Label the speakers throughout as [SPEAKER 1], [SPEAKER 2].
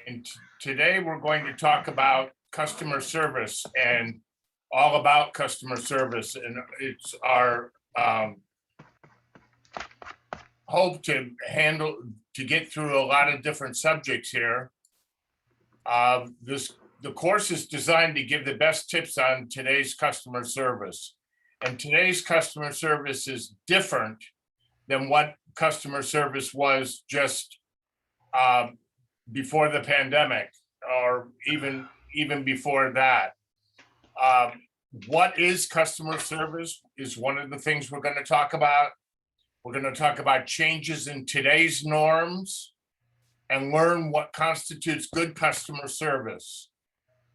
[SPEAKER 1] And today we're going to talk about customer service and all about customer service. And it's our hope to get through a lot of different subjects here. The course is designed to give the best tips on today's customer service. And today's customer service is different than what customer service was just before the pandemic, or even before that. What is customer service is one of the things we're going to talk about. We're going to talk about changes in today's norms and learn what constitutes good customer service.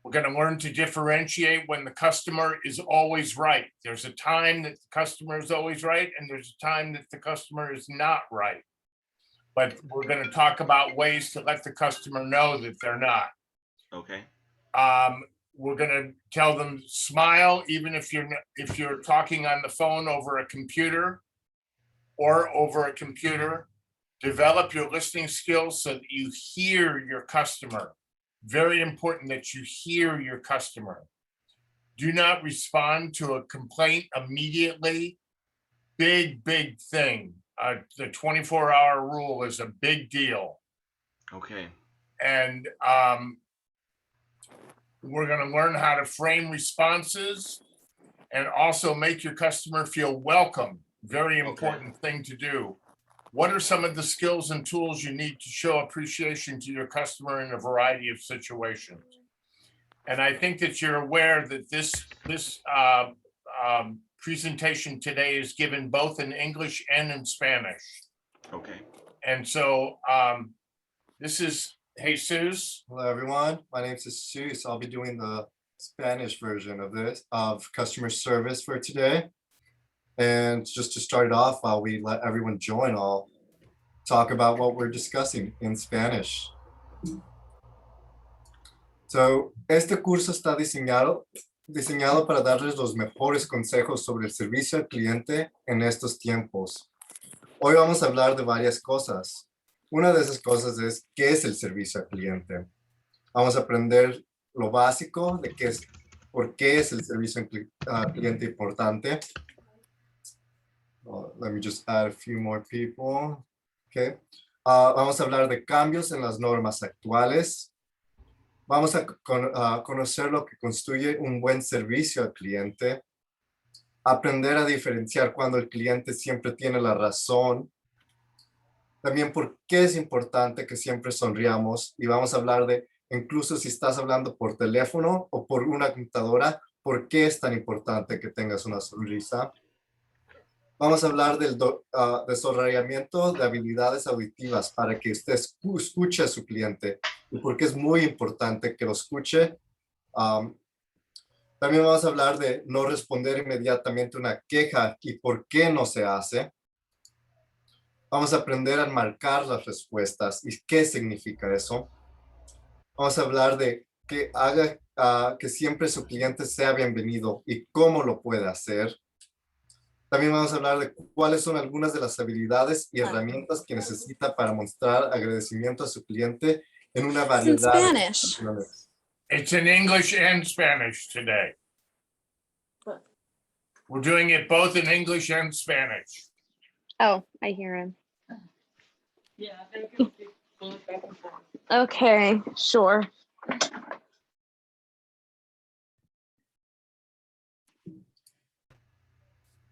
[SPEAKER 1] We're going to learn to differentiate when the customer is always right. There's a time that the customer is always right, and there's a time that the customer is not right. But we're going to talk about ways to let the customer know that they're not.
[SPEAKER 2] Okay.
[SPEAKER 1] We're going to tell them smile, even if you're talking on the phone over a computer or over a computer. Develop your listening skills so that you hear your customer. Very important that you hear your customer. Do not respond to a complaint immediately. Big thing. The 24-hour rule is a big deal.
[SPEAKER 2] Okay.
[SPEAKER 1] And we're going to learn how to frame responses and also make your customer feel welcome. Very important thing to do. What are some of the skills and tools you need to show appreciation to your customer in a variety of situations? And I think that you're aware that this presentation today is given both in English and in Spanish.
[SPEAKER 2] Okay.
[SPEAKER 1] And so this is Jesus.
[SPEAKER 3] Hello, everyone. My name is Jesus. I'll be doing the Spanish version of customer service for today. And just to start it off, while we let everyone join, I'll talk about what we're discussing in Spanish. So, este curso está diseñado para darles los mejores consejos sobre el servicio al cliente en estos tiempos. Hoy vamos a hablar de varias cosas. Una de esas cosas es qué es el servicio al cliente. Vamos a aprender lo básico de por qué es el servicio al cliente importante. Let me just add a few more people. Okay. Vamos a hablar de cambios en las normas actuales. Vamos a conocer lo que constituye un buen servicio al cliente. Aprender a diferenciar cuando el cliente siempre tiene la razón. También por qué es importante que siempre sonriamos. Y vamos a hablar de, incluso si estás hablando por teléfono o por una computadora, por qué es tan importante que tengas una sonrisa. Vamos a hablar del desarrollamiento de habilidades auditivas para que usted escuche a su cliente y por qué es muy importante que lo escuche. También vamos a hablar de no responder inmediatamente una queja y por qué no se hace. Vamos a aprender a marcar las respuestas y qué significa eso. Vamos a hablar de que haga que siempre su cliente sea bienvenido y cómo lo puede hacer. También vamos a hablar de cuáles son algunas de las habilidades y herramientas que necesita para mostrar agradecimiento a su cliente en una variedad de situaciones.
[SPEAKER 1] It's in English and Spanish today. We're doing it both in English and Spanish.
[SPEAKER 4] Oh, I hear him.
[SPEAKER 5] Yeah.
[SPEAKER 4] Okay, sure.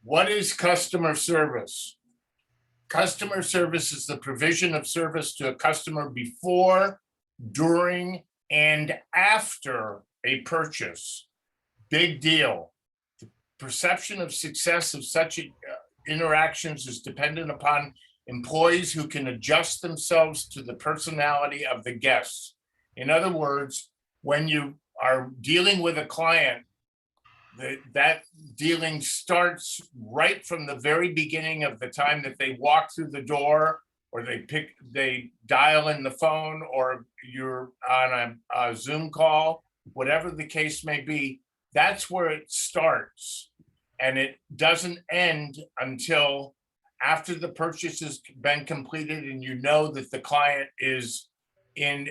[SPEAKER 1] What is customer service? Customer service is the provision of service to a customer before, during, and after a purchase. Big deal. The perception of success of such interactions is dependent upon employees who can adjust themselves to the personality of the guests. In other words, when you are dealing with a client, that dealing starts right from the very beginning of the time that they walk through the door, or they dial in the phone, or you're on a Zoom call, whatever the case may be. That's where it starts, and it doesn't end until after the purchase has been completed and you know that the client is in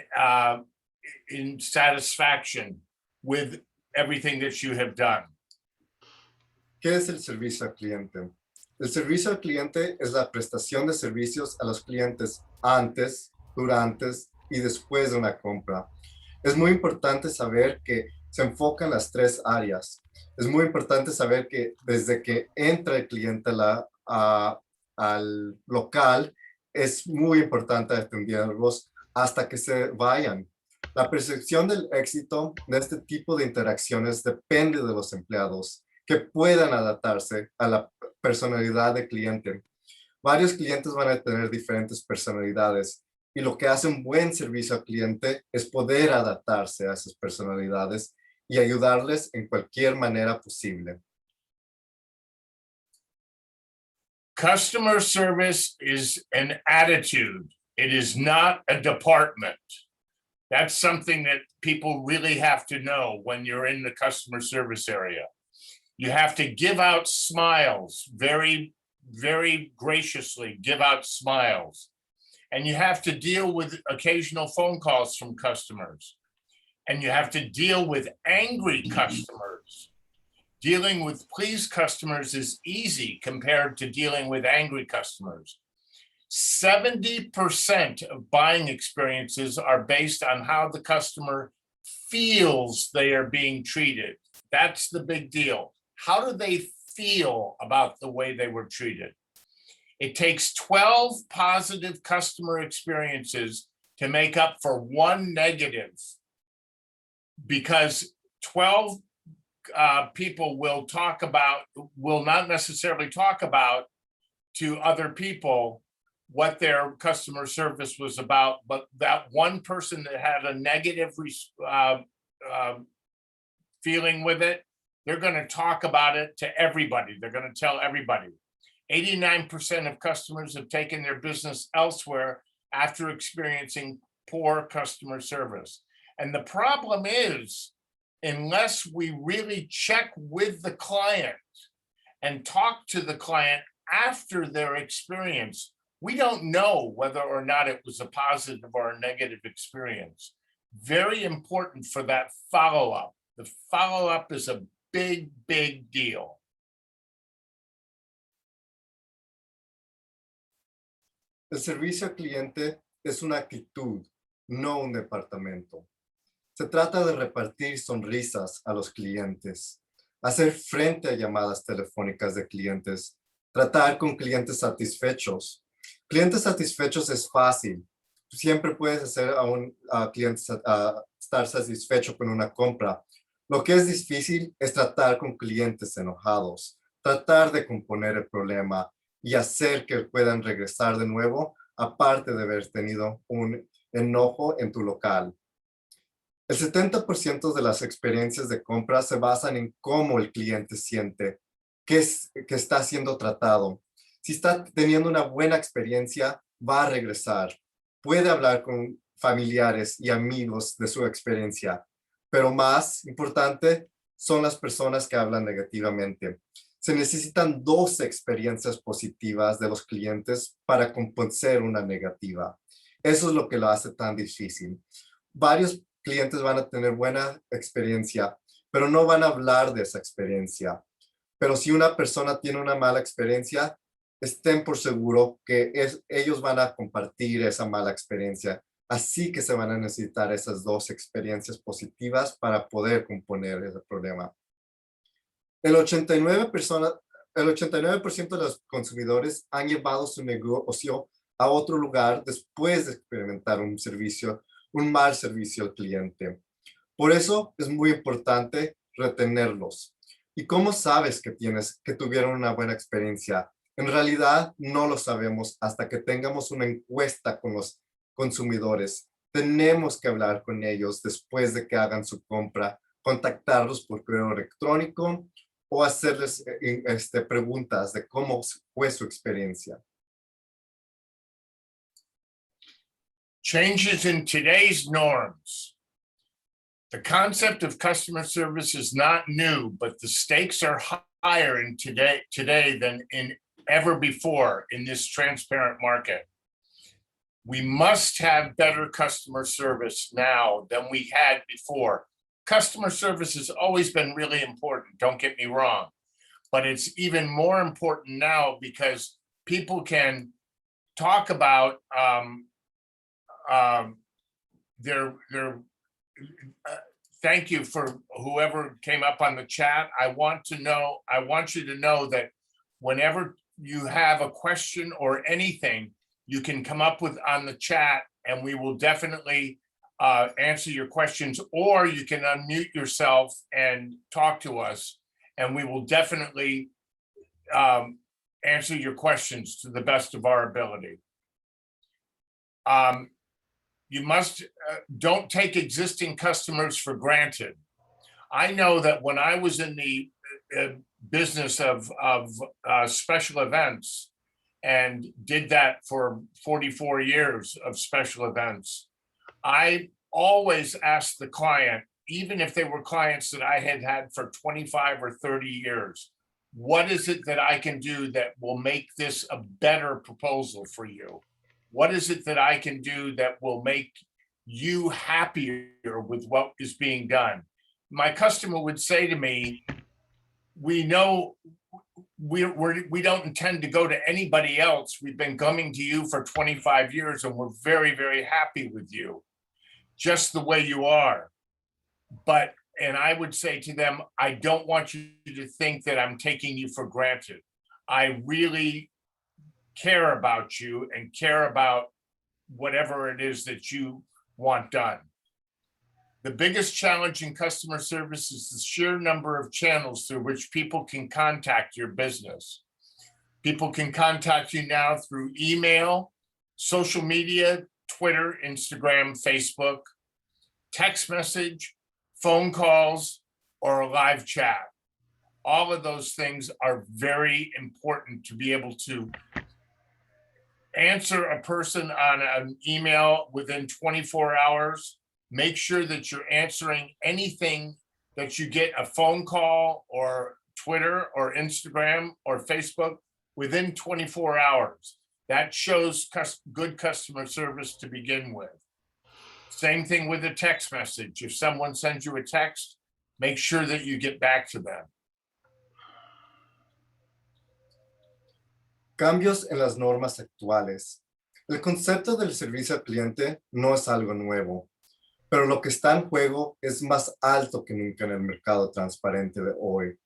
[SPEAKER 1] in satisfaction with everything that you have done.
[SPEAKER 3] ¿Qué es el servicio al cliente? El servicio al cliente es la prestación de servicios a los clientes antes, durante y después de una compra. Es muy importante saber que se enfocan las tres áreas. Es muy importante saber que desde que entra el cliente al local, es muy importante atenderlos hasta que se vayan. La percepción del éxito de este tipo de interacciones depende de los empleados que puedan adaptarse a la personalidad del cliente. Varios clientes van a tener diferentes personalidades y lo que hace un buen servicio al cliente es poder adaptarse a esas personalidades y ayudarles en cualquier manera posible.
[SPEAKER 1] Customer service is an attitude. It is not a department. That's something that people really have to know when you're in the customer service area. You have to give out smiles, very, very graciously give out smiles. And you have to deal with occasional phone calls from customers. And you have to deal with angry customers. Dealing with pleased customers is easy compared to dealing with angry customers. 70% of buying experiences are based on how the customer feels they are being treated. That's the big deal. How do they feel about the way they were treated? It takes 12 positive customer experiences to make up for one negative, because 12 people will not necessarily talk about to other people what their customer service was about, but that one person that had a negative feeling with it, they're going to talk about it to everybody. They're going to tell everybody. 89% of customers have taken their business elsewhere after experiencing poor customer service. And the problem is, unless we really check with the client and talk to the client after their experience, we don't know whether or not it was a positive or a negative experience. Very important for that follow-up. The follow-up is a big, big deal.
[SPEAKER 3] El servicio al cliente es una actitud, no un departamento. Se trata de repartir sonrisas a los clientes, hacer frente a llamadas telefónicas de clientes, tratar con clientes satisfechos. Clientes satisfechos es fácil. Siempre puedes hacer a un cliente estar satisfecho con una compra. Lo que es difícil es tratar con clientes enojados, tratar de componer el problema y hacer que puedan regresar de nuevo, aparte de haber tenido un enojo en tu local. El 70% de las experiencias de compra se basan en cómo el cliente siente que está siendo tratado. Si está teniendo una buena experiencia, va a regresar. Puede hablar con familiares y amigos de su experiencia, pero más importante son las personas que hablan negativamente. Se necesitan 2 experiencias positivas de los clientes para compensar una negativa. Eso es lo que lo hace tan difícil. Varios clientes van a tener buena experiencia, pero no van a hablar de esa experiencia. Pero si una persona tiene una mala experiencia, estén por seguro que ellos van a compartir esa mala experiencia. Así que se van a necesitar esas 2 experiencias positivas para poder componer ese problema. El 89% de los consumidores han llevado su negocio a otro lugar después de experimentar un mal servicio al cliente. Por eso es muy importante retenerlos. ¿Y cómo sabes que tuvieron una buena experiencia? En realidad no lo sabemos hasta que tengamos una encuesta con los consumidores. Tenemos que hablar con ellos después de que hagan su compra, contactarlos por correo electrónico o hacerles preguntas de cómo fue su experiencia.
[SPEAKER 1] Changes in today's norms. The concept of customer service is not new, but the stakes are higher in today than in ever before in this transparent market. We must have better customer service now than we had before. Customer service has always been really important, don't get me wrong. But it's even more important now because people can talk about their thank you for whoever came up on the chat. I want you to know that whenever you have a question or anything, you can come up with on the chat and we will definitely answer your questions, or you can unmute yourself and talk to us and we will definitely answer your questions to the best of our ability. You must don't take existing customers for granted. I know that when I was in the business of special events and did that for 44 years of special events, I always asked the client, even if they were clients that I had had for 25 or 30 years, what is it that I can do that will make this a better proposal for you? What is it that I can do that will make you happier with what is being done? My customer would say to me, we know we don't intend to go to anybody else. We've been coming to you for 25 years and we're very, very happy with you, just the way you are. And I would say to them, I don't want you to think that I'm taking you for granted. I really care about you and care about whatever it is that you want done. The biggest challenge in customer service is the sheer number of channels through which people can contact your business. People can contact you now through email, social media, Twitter, Instagram, Facebook, text message, phone calls, or a live chat. All of those things are very important to be able to answer a person on an email within 24 hours. Make sure that you're answering anything that you get a phone call or Twitter or Instagram or Facebook within 24 hours. That shows good customer service to begin with. Same thing with a text message. If someone sends you a text, make sure that you get back to them.
[SPEAKER 3] Cambios en las normas actuales. El concepto del servicio al cliente no es algo nuevo, pero lo que está en juego es más alto que nunca en el mercado transparente de hoy.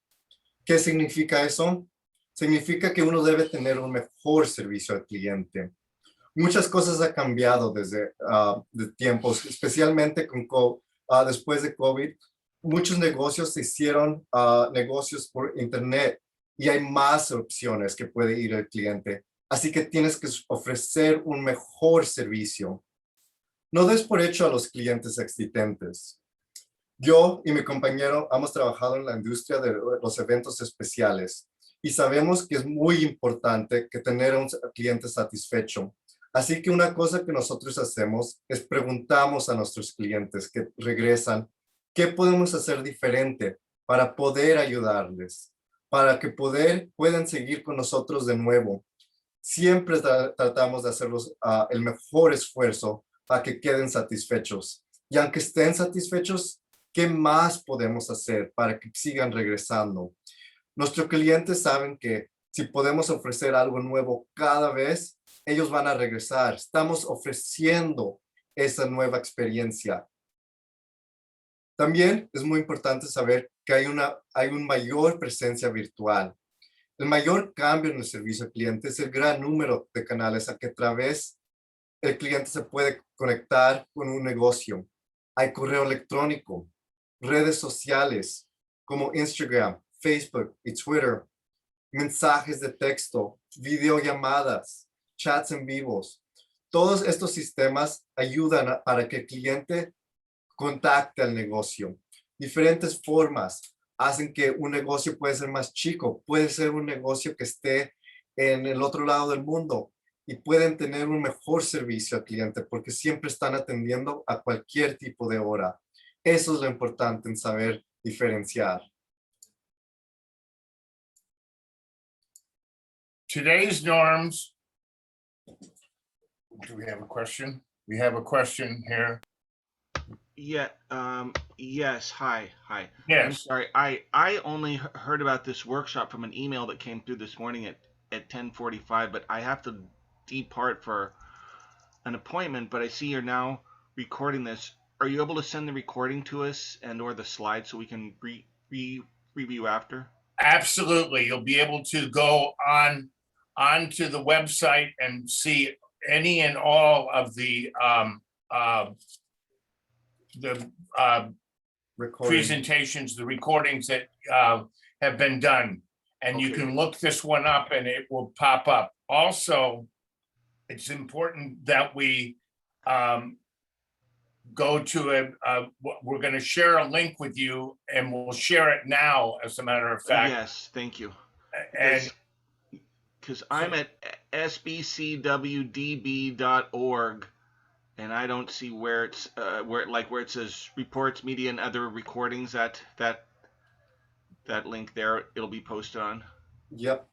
[SPEAKER 3] ¿Qué significa eso? Significa que uno debe tener un mejor servicio al cliente. Muchas cosas han cambiado desde de tiempos, especialmente después de COVID. Muchos negocios se hicieron negocios por internet y hay más opciones que puede ir el cliente. Así que tienes que ofrecer un mejor servicio. No des por hecho a los clientes existentes. Yo y mi compañero hemos trabajado en la industria de los eventos especiales y sabemos que es muy importante que tener a un cliente satisfecho. Así que una cosa que nosotros hacemos es preguntamos a nuestros clientes que regresan qué podemos hacer diferente para poder ayudarles, para que puedan seguir con nosotros de nuevo. Siempre tratamos de hacerlos el mejor esfuerzo para que queden satisfechos. Y aunque estén satisfechos, ¿qué más podemos hacer para que sigan regresando? Nuestros clientes saben que si podemos ofrecer algo nuevo cada vez, ellos van a regresar. Estamos ofreciendo esa nueva experiencia. También es muy importante saber que hay una mayor presencia virtual. El mayor cambio en el servicio al cliente es el gran número de canales a que a través el cliente se puede conectar con un negocio. Hay correo electrónico, redes sociales como Instagram, Facebook y Twitter, mensajes de texto, videollamadas, chats en vivos. Todos estos sistemas ayudan para que el cliente contacte al negocio. Diferentes formas hacen que un negocio puede ser más chico, puede ser un negocio que esté en el otro lado del mundo y pueden tener un mejor servicio al cliente porque siempre están atendiendo a cualquier tipo de hora. Eso es lo importante en saber diferenciar.
[SPEAKER 1] Today's norms Do we have a question? We have a question here.
[SPEAKER 2] Yeah, yes, hi. I'm
[SPEAKER 1] Yes,
[SPEAKER 2] sorry. I only heard about this workshop from an email that came through this morning at 10:45, but I have to depart for an appointment, but I see you're now recording this. Are you able to send the recording to us and or the slides so we can review after?
[SPEAKER 1] absolutely. You'll be able to go onto the website and see any and all of the
[SPEAKER 3] Recording.
[SPEAKER 1] presentations, the recordings that have been done. And you
[SPEAKER 2] Okay.
[SPEAKER 1] can look this one up and it will pop up. Also, it's important that we go to we're going to share a link with you and we'll share it now, as a matter of fact.
[SPEAKER 2] Yes, thank you.
[SPEAKER 1] And
[SPEAKER 2] Because I'm at sbcwdb.org and I don't see where it's where it says reports, media, and other recordings. That link there, it'll be posted on.
[SPEAKER 3] Yep.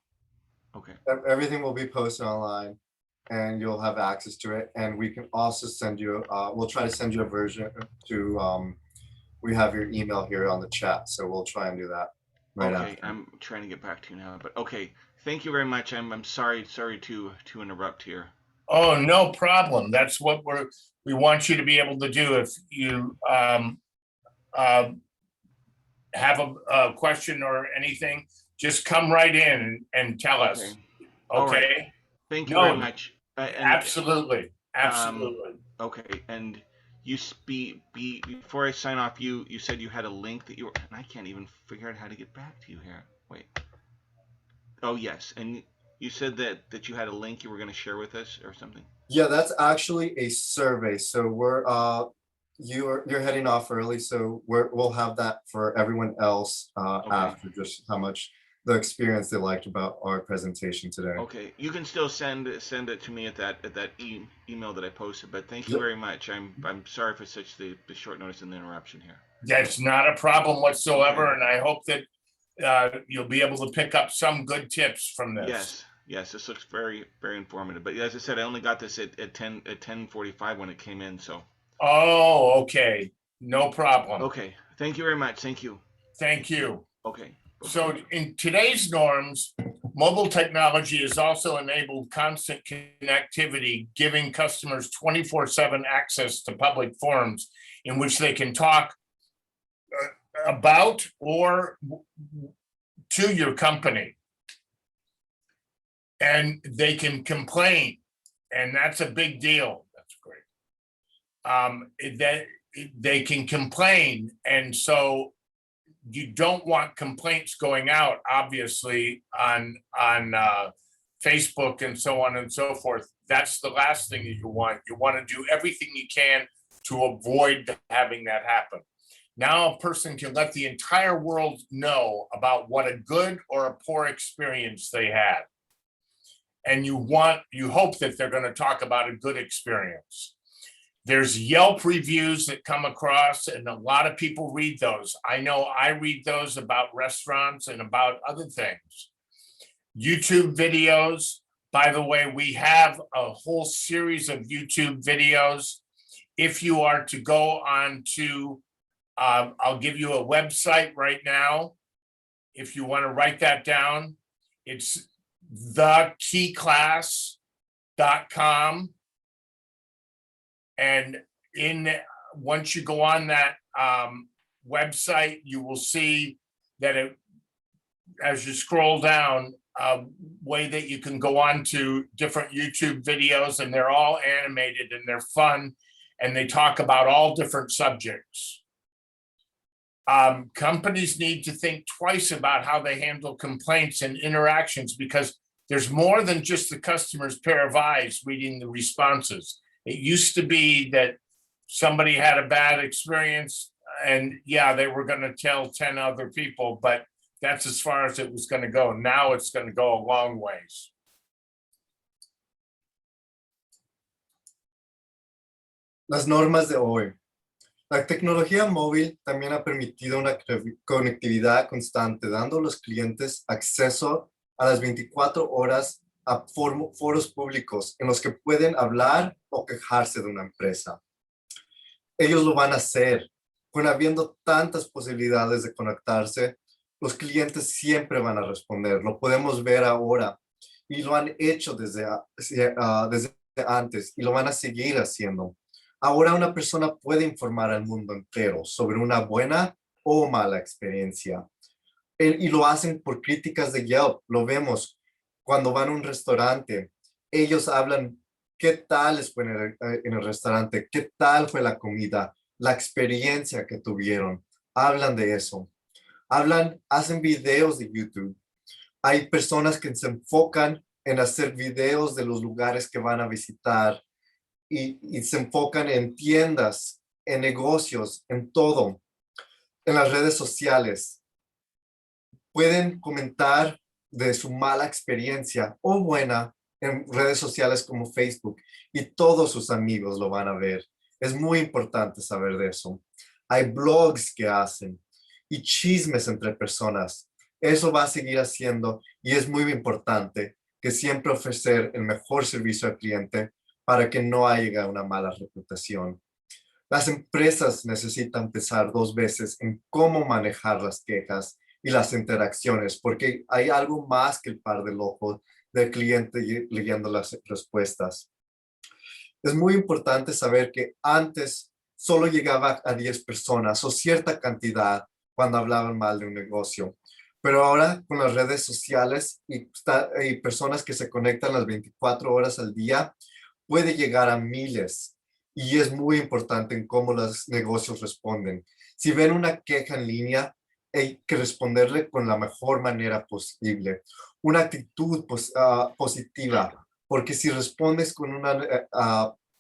[SPEAKER 2] Okay.
[SPEAKER 3] Everything will be posted online and you'll have access to it. And we can also send you, we'll try to send you a version to, we have your email here on the chat. So we'll try and do that right
[SPEAKER 2] Okay,
[SPEAKER 3] after.
[SPEAKER 2] I'm trying to get back to you now, but okay. Thank you very much. I'm sorry to interrupt here.
[SPEAKER 1] oh, no problem. That's what we want you to be able to do. If you have a question or anything, just come right in and tell us.
[SPEAKER 2] Okay. All right.
[SPEAKER 1] Okay?
[SPEAKER 2] Thank you
[SPEAKER 1] No,
[SPEAKER 2] very much.
[SPEAKER 1] absolutely. Absolutely.
[SPEAKER 2] Okay, and you before I sign off, you said you had a link that you were, and I can't even figure out how to get back to you here. Wait. Oh yes, and you said that you had a link you were going to share with us or something.
[SPEAKER 3] Yeah, that's actually a survey. So we're you're heading off early, so we'll have that for everyone else after, just how much the experience they liked about our presentation today.
[SPEAKER 2] Okay, you can still send it to me at that email that I posted. But thank you
[SPEAKER 3] Yep.
[SPEAKER 2] very much. I'm sorry for such the short notice and the interruption here.
[SPEAKER 1] That's not a problem whatsoever.
[SPEAKER 2] Okay.
[SPEAKER 1] And I hope that you'll be able to pick up some good tips from this.
[SPEAKER 2] Yes, this looks very informative. But as I said, I only got this at 10:45 when it came in. So.
[SPEAKER 1] Oh, okay. No problem.
[SPEAKER 2] Okay. Thank you very much. Thank you.
[SPEAKER 1] Thank you.
[SPEAKER 2] Okay.
[SPEAKER 1] So in today's norms, mobile technology has also enabled constant connectivity, giving customers 24/7 access to public forums in which they can talk about or to your company. And they can complain, and that's a big deal. That's great. That they can complain, and so you don't want complaints going out, obviously, on Facebook and so on and so forth. That's the last thing that you want. You want to do everything you can to avoid having that happen. Now a person can let the entire world know about what a good or a poor experience they had. And you hope that they're going to talk about a good experience. There's Yelp reviews that come across, and a lot of people read those. I know I read those about restaurants and about other things. YouTube videos. By the way, we have a whole series of YouTube videos. If you are to go on to, I'll give you a website right now. If you want to write that down, it's thekeyclass.com. And once you go on that website, you will see that as you scroll down, a way that you can go on to different YouTube videos, and they're all animated and they're fun, and they talk about all different subjects. Companies need to think twice about how they handle complaints and interactions, because there's more than just the customer's pair of eyes reading the responses. It used to be that somebody had a bad experience and yeah, they were going to tell 10 other people, but that's as far as it was going to go. Now it's going to go a long ways.
[SPEAKER 3] Las normas de hoy. La tecnología móvil también ha permitido una conectividad constante, dando a los clientes acceso a las 24 horas a foros públicos en los que pueden hablar o quejarse de una empresa. Ellos lo van a hacer. Con habiendo tantas posibilidades de conectarse, los clientes siempre van a responder. Lo podemos ver ahora y lo han hecho desde antes y lo van a seguir haciendo. Ahora una persona puede informar al mundo entero sobre una buena o mala experiencia. Y lo hacen por críticas de Yelp. Lo vemos cuando van a un restaurante. Ellos hablan qué tal les fue en el restaurante, qué tal fue la comida, la experiencia que tuvieron. Hablan de eso. Hacen videos de YouTube. Hay personas que se enfocan en hacer videos de los lugares que van a visitar y se enfocan en tiendas, en negocios, en todo, en las redes sociales. Pueden comentar de su mala experiencia o buena en redes sociales como Facebook y todos sus amigos lo van a ver. Es muy importante saber de eso. Hay blogs que hacen y chismes entre personas. Eso va a seguir haciendo y es muy importante que siempre ofrecer el mejor servicio al cliente para que no haya una mala reputación. Las empresas necesitan pensar 2 veces en cómo manejar las quejas y las interacciones, porque hay algo más que el par del ojo del cliente leyendo las respuestas. Es muy importante saber que antes solo llegaba a 10 personas o cierta cantidad cuando hablaban mal de un negocio. Pero ahora con las redes sociales y personas que se conectan las 24 horas al día, puede llegar a miles. Y es muy importante en cómo los negocios responden. Si ven una queja en línea, hay que responderle con la mejor manera posible. Una actitud positiva, porque si respondes con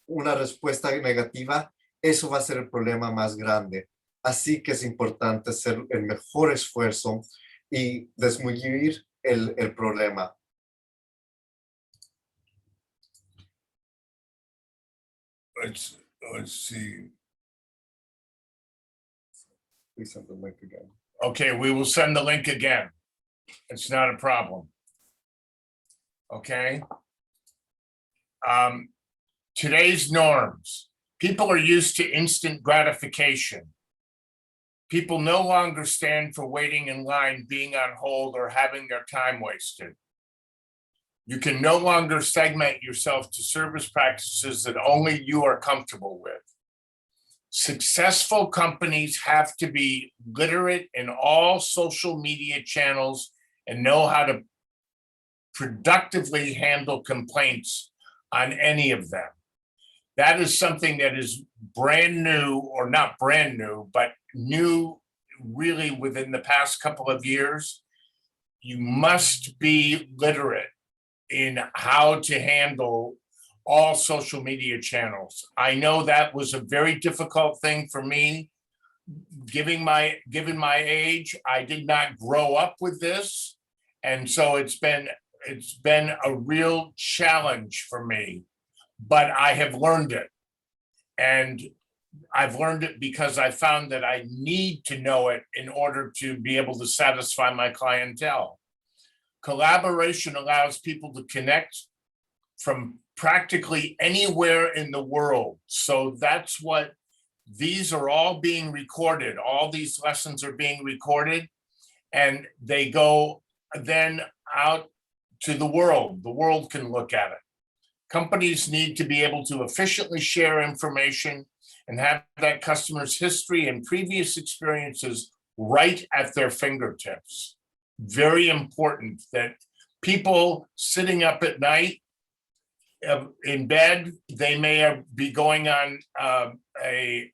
[SPEAKER 3] una respuesta negativa, eso va a ser el problema más grande. Así que es importante hacer el mejor esfuerzo y disminuir el problema.
[SPEAKER 1] Let's see.
[SPEAKER 3] Please send the link again.
[SPEAKER 1] Okay, we will send the link again. It's not a problem. Okay. Today's norms. People are used to instant gratification. People no longer stand for waiting in line, being on hold, or having their time wasted. You can no longer segment yourself to service practices that only you are comfortable with. Successful companies have to be literate in all social media channels and know how to productively handle complaints on any of them. That is something that is brand new, or not brand new, but new really within the past couple of years. You must be literate in how to handle all social media channels. I know that was a very difficult thing for me. Given my age, I did not grow up with this. And so it's been a real challenge for me, but I have learned it. And I've learned it because I found that I need to know it in order to be able to satisfy my clientele. Collaboration allows people to connect from practically anywhere in the world. So that's what these are all being recorded. All these lessons are being recorded and they go then out to the world. The world can look at it. Companies need to be able to efficiently share information and have that customer's history and previous experiences right at their fingertips. Very important that people sitting up at night in bed, they may be going on a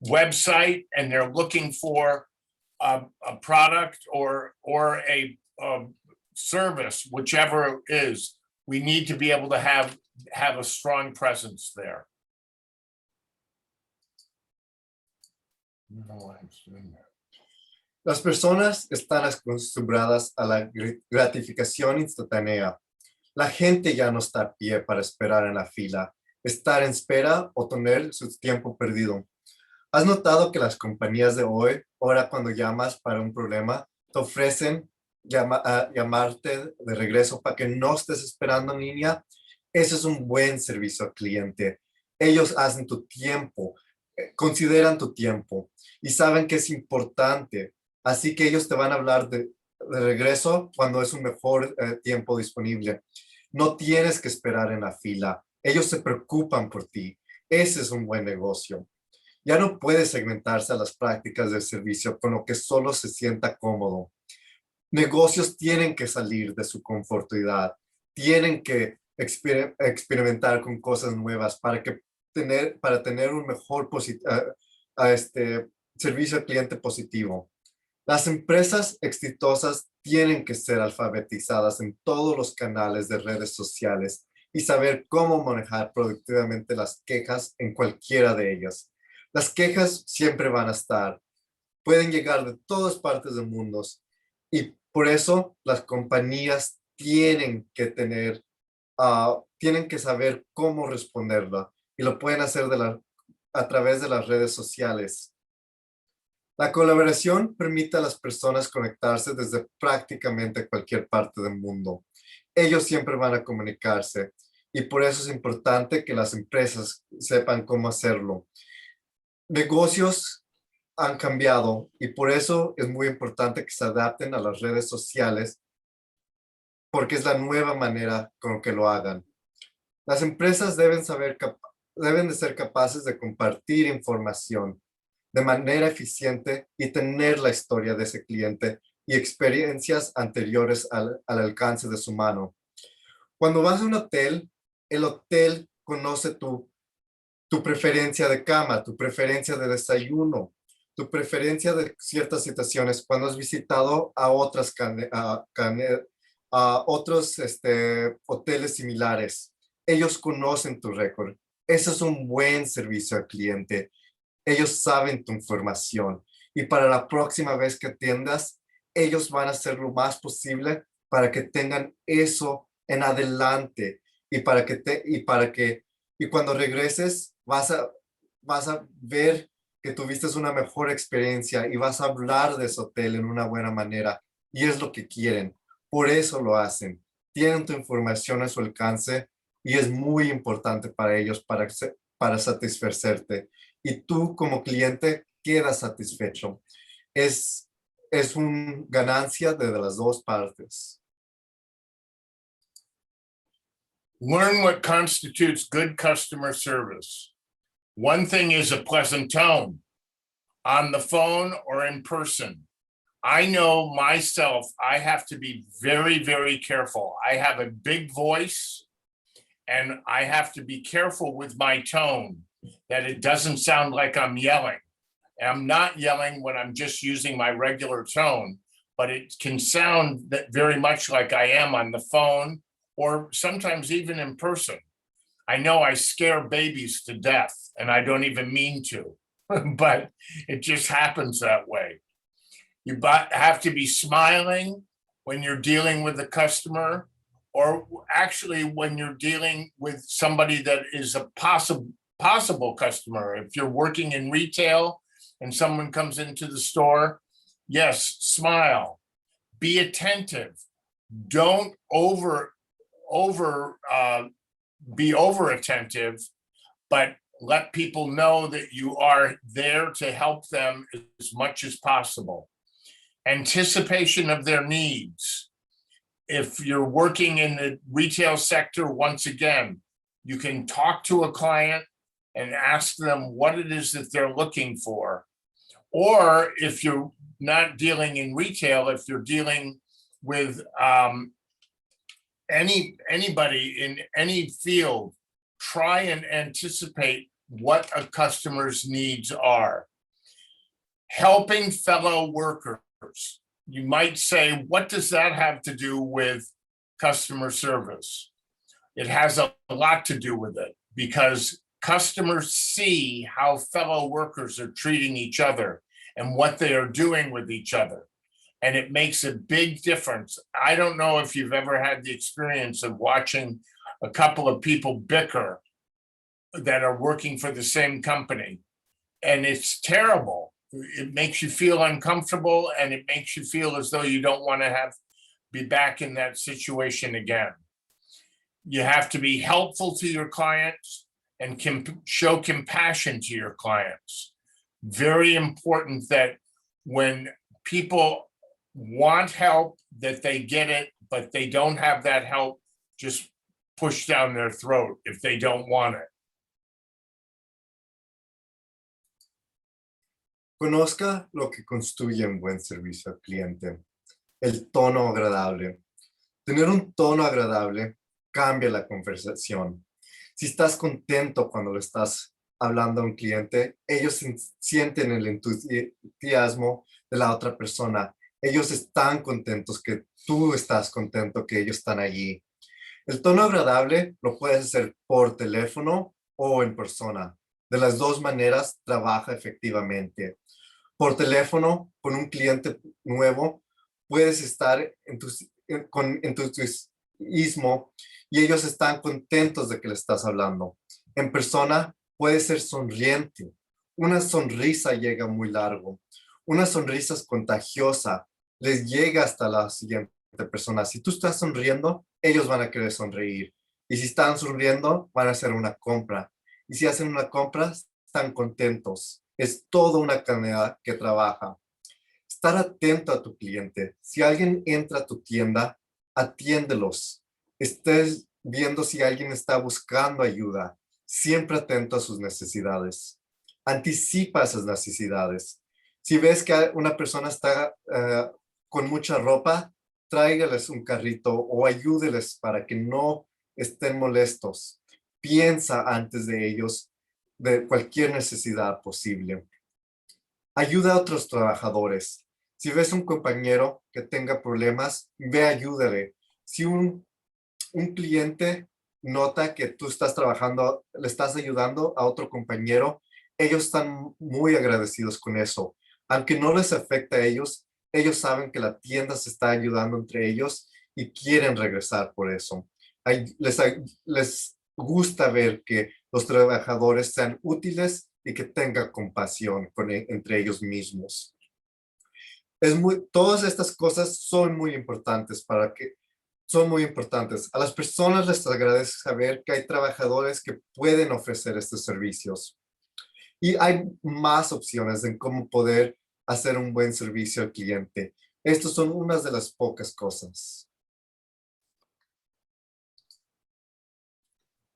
[SPEAKER 1] website and they're looking for a product or a service, whichever it is. We need to be able to have a strong presence there. I don't know why I'm doing that.
[SPEAKER 3] Las personas están acostumbradas a la gratificación instantánea. La gente ya no está a pie para esperar en la fila, estar en espera o tener su tiempo perdido. ¿Has notado que las compañías de hoy, ahora cuando llamas para un problema, te ofrecen llamarte de regreso para que no estés esperando en línea. Ese es un buen servicio al cliente. Ellos hacen tu tiempo, consideran tu tiempo y saben que es importante. Así que ellos te van a hablar de regreso cuando es un mejor tiempo disponible. No tienes que esperar en la fila. Ellos se preocupan por ti. Ese es un buen negocio. Ya no puede segmentarse a las prácticas del servicio con lo que solo se sienta cómodo. Negocios tienen que salir de su confortidad, tienen que experimentar con cosas nuevas para tener un mejor servicio al cliente positivo. Las empresas exitosas tienen que ser alfabetizadas en todos los canales de redes sociales y saber cómo manejar productivamente las quejas en cualquiera de ellas. Las quejas siempre van a estar, pueden llegar de todas partes del mundo y por eso las compañías tienen que tienen que saber cómo responderla y lo pueden hacer a través de las redes sociales. La colaboración permite a las personas conectarse desde prácticamente cualquier parte del mundo. Ellos siempre van a comunicarse y por eso es importante que las empresas sepan cómo hacerlo. Negocios han cambiado y por eso es muy importante que se adapten a las redes sociales porque es la nueva manera con que lo hagan. Las empresas deben de ser capaces de compartir información de manera eficiente y tener la historia de ese cliente y experiencias anteriores al alcance de su mano. Cuando vas a un hotel, el hotel conoce tu preferencia de cama, tu preferencia de desayuno, tu preferencia de ciertas situaciones cuando has visitado a otros hoteles similares. Ellos conocen tu récord. Eso es un buen servicio al cliente. Ellos saben tu información y para la próxima vez que atiendas, ellos van a hacer lo más posible para que tengan eso en adelante y cuando regreses vas a ver que tuviste una mejor experiencia y vas a hablar de ese hotel en una buena manera y es lo que quieren. Por eso lo hacen. Tienen tu información a su alcance y es muy importante para ellos para satisfacerte. Y tú como cliente quedas satisfecho. Es una ganancia de las dos partes.
[SPEAKER 1] Learn what constitutes good customer service. One thing is a pleasant tone on the phone or in person. I know myself, I have to be very, very careful. I have a big voice and I have to be careful with my tone that it doesn't sound like I'm yelling. And I'm not yelling when I'm just using my regular tone, but it can sound very much like I am on the phone or sometimes even in person. I know I scare babies to death and I don't even mean to, but it just happens that way. You have to be smiling when you're dealing with a customer, or actually when you're dealing with somebody that is a possible customer. If you're working in retail and someone comes into the store, yes, smile, be attentive. Don't be over attentive, but let people know that you are there to help them as much as possible. Anticipation of their needs. If you're working in the retail sector, once again, you can talk to a client and ask them what it is that they're looking for. Or if you're not dealing in retail, if you're dealing with anybody in any field, try and anticipate what a customer's needs are. Helping fellow workers. You might say, what does that have to do with customer service? It has a lot to do with it because customers see how fellow workers are treating each other and what they are doing with each other. And it makes a big difference. I don't know if you've ever had the experience of watching a couple of people bicker that are working for the same company. And it's terrible. It makes you feel uncomfortable and it makes you feel as though you don't want to have be back in that situation again. You have to be helpful to your clients and show compassion to your clients. Very important that when people want help, that they get it, but they don't have that help just pushed down their throat if they don't want it.
[SPEAKER 3] Conozca lo que construye un buen servicio al cliente. El tono agradable. Tener un tono agradable cambia la conversación. Si estás contento cuando le estás hablando a un cliente, ellos sienten el entusiasmo de la otra persona. Ellos están contentos que tú estás contento que ellos están allí. El tono agradable lo puedes hacer por teléfono o en persona. De las dos maneras trabaja efectivamente. Por teléfono, con un cliente nuevo, puedes estar con entusiasmo y ellos están contentos de que le estás hablando. En persona, puedes ser sonriente. Una sonrisa llega muy largo. Una sonrisa es contagiosa. Les llega hasta la siguiente persona. Si tú estás sonriendo, ellos van a querer sonreír. Y si están sonriendo, van a hacer una compra. Y si hacen una compra, están contentos. Es toda una cadena que trabaja. Estar atento a tu cliente. Si alguien entra a tu tienda, atiéndelos. Estés viendo si alguien está buscando ayuda. Siempre atento a sus necesidades. Anticipa esas necesidades. Si ves que una persona está con mucha ropa, tráigales un carrito o ayúdeles para que no estén molestos. Piensa antes de ellos de cualquier necesidad posible. Ayuda a otros trabajadores. Si ves un compañero que tenga problemas, ve, ayúdale. Si un cliente nota que tú estás trabajando, le estás ayudando a otro compañero, ellos están muy agradecidos con eso. Aunque no les afecte a ellos, ellos saben que la tienda se está ayudando entre ellos y quieren regresar por eso. Les gusta ver que los trabajadores sean útiles y que tengan compasión entre ellos mismos. Todas estas cosas son muy importantes son muy importantes. A las personas les agradece saber que hay trabajadores que pueden ofrecer estos servicios. Y hay más opciones en cómo poder hacer un buen servicio al cliente. Estas son unas de las pocas cosas.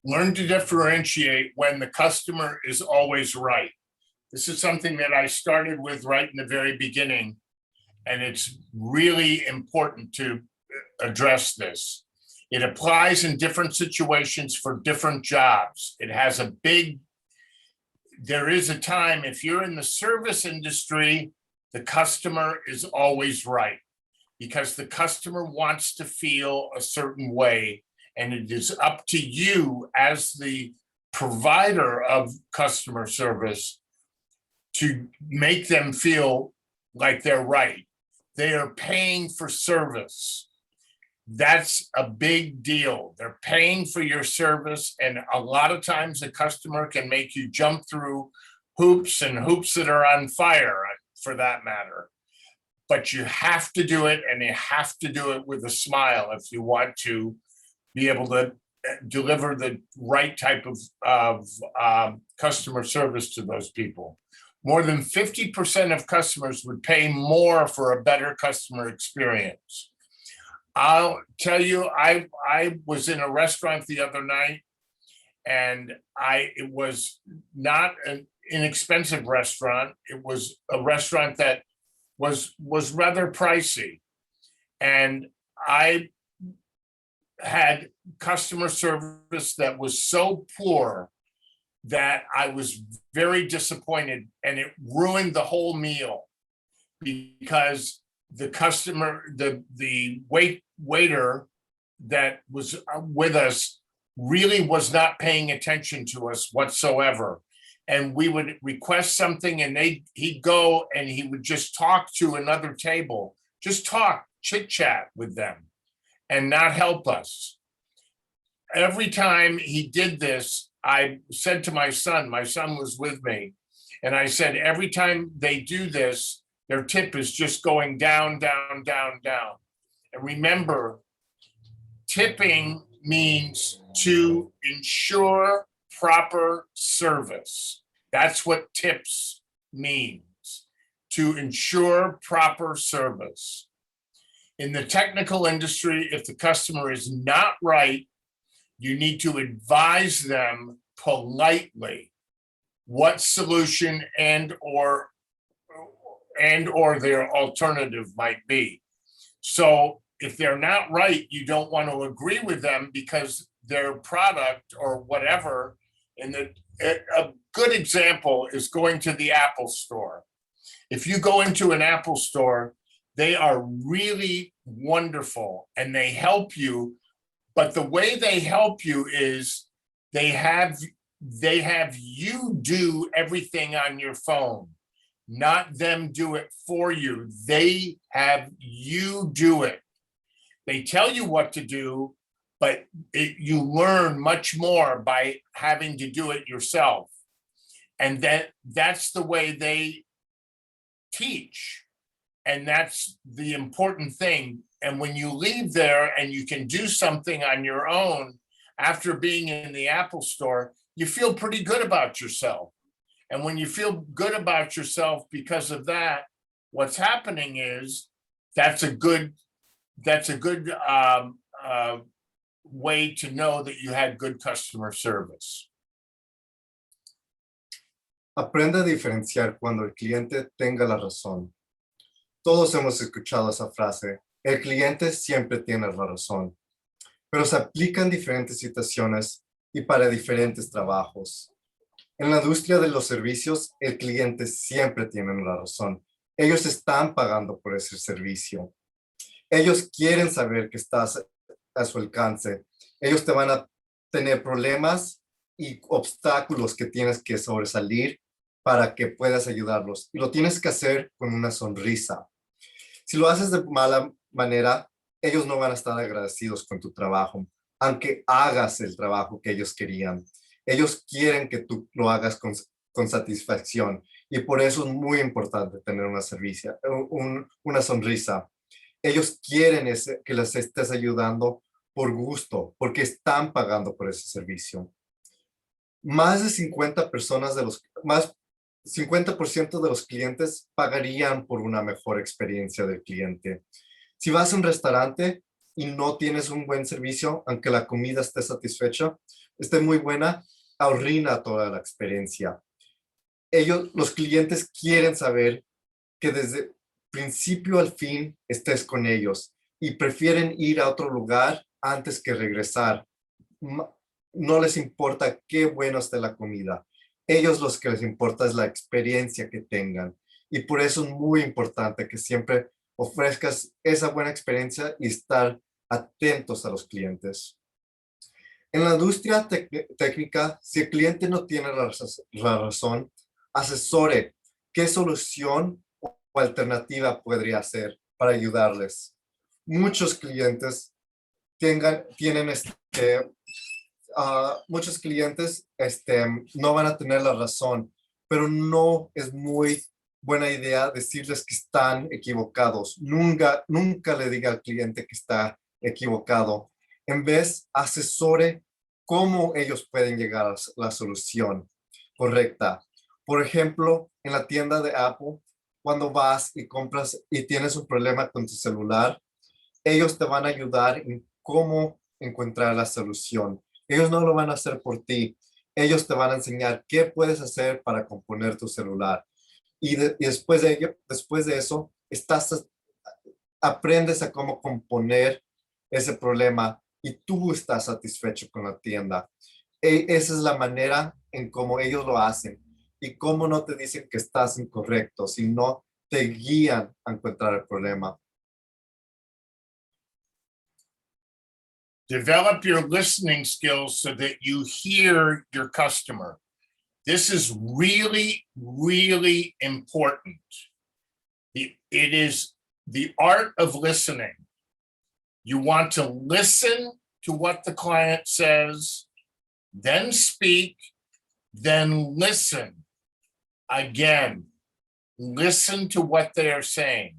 [SPEAKER 1] Learn to differentiate when the customer is always right. This is something that I started with right in the very beginning, and it's really important to address this. It applies in different situations for different jobs. It has there is a time, if you're in the service industry, the customer is always right because the customer wants to feel a certain way. And it is up to you as the provider of customer service to make them feel like they're right. They are paying for service. That's a big deal. They're paying for your service. And a lot of times the customer can make you jump through hoops and hoops that are on fire, for that matter. But you have to do it, and you have to do it with a smile if you want to be able to deliver the right type of customer service to those people. More than 50% of customers would pay more for a better customer experience. I'll tell you, I was in a restaurant the other night, and it was not an inexpensive restaurant. It was a restaurant that was rather pricey. And I had customer service that was so poor that I was very disappointed, and it ruined the whole meal because the customer, the waiter that was with us really was not paying attention to us whatsoever. And we would request something, and he'd go and he would just talk to another table, just talk, chit chat with them, and not help us. Every time he did this, I said to my son was with me, and I said, every time they do this, their tip is just going down, down, down, down. And remember, tipping means to ensure proper service. That's what tips means, to ensure proper service. In the technical industry, if the customer is not right, you need to advise them politely what solution and or their alternative might be. So if they're not right, you don't want to agree with them because their product or whatever, a good example is going to the Apple store. If you go into an Apple store, they are really wonderful and they help you, but the way they help you is they have you do everything on your phone, not them do it for you. They have you do it. They tell you what to do, but you learn much more by having to do it yourself. And that's the way they teach. And that's the important thing. And when you leave there and you can do something on your own after being in the Apple store, you feel pretty good about yourself. And when you feel good about yourself because of that, what's happening is that's a good way to know that you had good customer service.
[SPEAKER 3] Aprende a diferenciar cuando el cliente tenga la razón. Todos hemos escuchado esa frase, el cliente siempre tiene la razón, pero se aplica en diferentes situaciones y para diferentes trabajos. En la industria de los servicios, el cliente siempre tiene la razón. Ellos están pagando por ese servicio. Ellos quieren saber que estás a su alcance. Ellos te van a tener problemas y obstáculos que tienes que sobresalir para que puedas ayudarlos. Y lo tienes que hacer con una sonrisa. Si lo haces de mala manera, ellos no van a estar agradecidos con tu trabajo, aunque hagas el trabajo que ellos querían. Ellos quieren que tú lo hagas con satisfacción y por eso es muy importante tener una sonrisa. Ellos quieren que les estés ayudando por gusto, porque están pagando por ese servicio. Más de 50% de los clientes pagarían por una mejor experiencia del cliente. Si vas a un restaurante y no tienes un buen servicio, aunque la comida esté muy buena, arruina toda la experiencia. Los clientes quieren saber que desde principio al fin estés con ellos y prefieren ir a otro lugar antes que regresar. No les importa qué buena esté la comida. Ellos lo que les importa es la experiencia que tengan. Y por eso es muy importante que siempre ofrezcas esa buena experiencia y estar atentos a los clientes. En la industria técnica, si el cliente no tiene la razón, asesore qué solución o alternativa podría hacer para ayudarles. Muchos clientes no van a tener la razón, pero no es muy buena idea decirles que están equivocados. Nunca le diga al cliente que está equivocado. En vez, asesore cómo ellos pueden llegar a la solución correcta. Por ejemplo, en la tienda de Apple, cuando vas y compras y tienes un problema con tu celular, ellos te van a ayudar en cómo encontrar la solución. Ellos no lo van a hacer por ti. Ellos te van a enseñar qué puedes hacer para componer tu celular. Y después de eso, aprendes a cómo componer ese problema y tú estás satisfecho con la tienda. Esa es la manera en cómo ellos lo hacen y cómo no te dicen que estás incorrecto, sino te guían a encontrar el problema.
[SPEAKER 1] Develop your listening skills so that you hear your customer. This is really, really important. It is the art of listening. You want to listen to what the client says, then speak, then listen. Again, listen to what they are saying.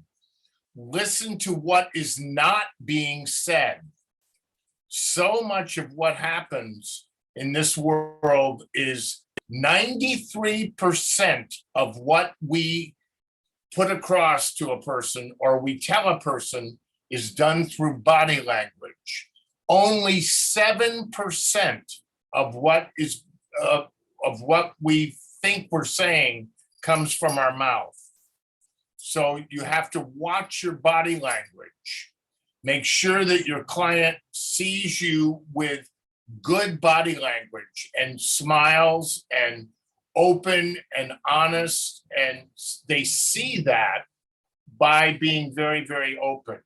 [SPEAKER 1] Listen to what is not being said. So much of what happens in this world is 93% of what we put across to a person or we tell a person is done through body language. Only 7% of what we think we're saying comes from our mouth. So you have to watch your body language. Make sure that your client sees you with good body language and smiles and open and honest, and they see that by being very, very open.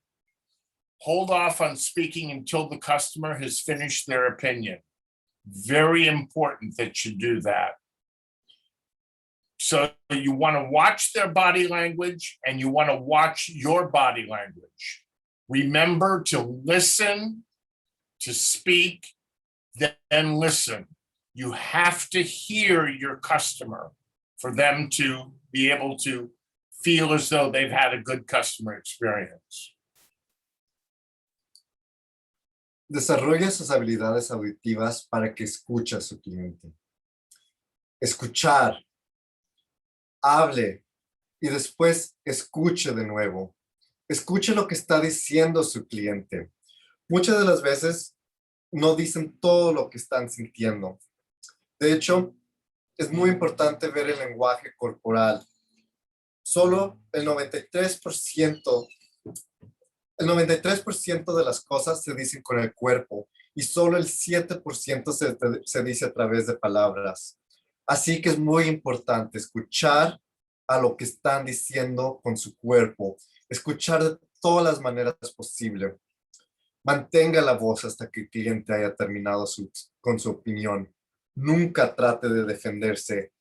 [SPEAKER 1] Hold off on speaking until the customer has finished their opinion. Very important that you do that. So you want to watch their body language and you want to watch your body language. Remember to listen, to speak, then listen. You have to hear your customer for them to be able to feel as though they've had a good customer experience.
[SPEAKER 3] Desarrolla sus habilidades auditivas para que escuche a su cliente. Escuchar, hable y después escuche de nuevo. Escuche lo que está diciendo su cliente. Muchas de las veces no dicen todo lo que están sintiendo. De hecho, es muy importante ver el lenguaje corporal. Solo el 93% de las cosas se dicen con el cuerpo y solo el 7% se dice a través de palabras. Así que es muy importante escuchar a lo que están diciendo con su cuerpo, escuchar de todas las maneras posibles. Mantenga la voz hasta que el cliente haya terminado con su opinión. Nunca trate de defenderse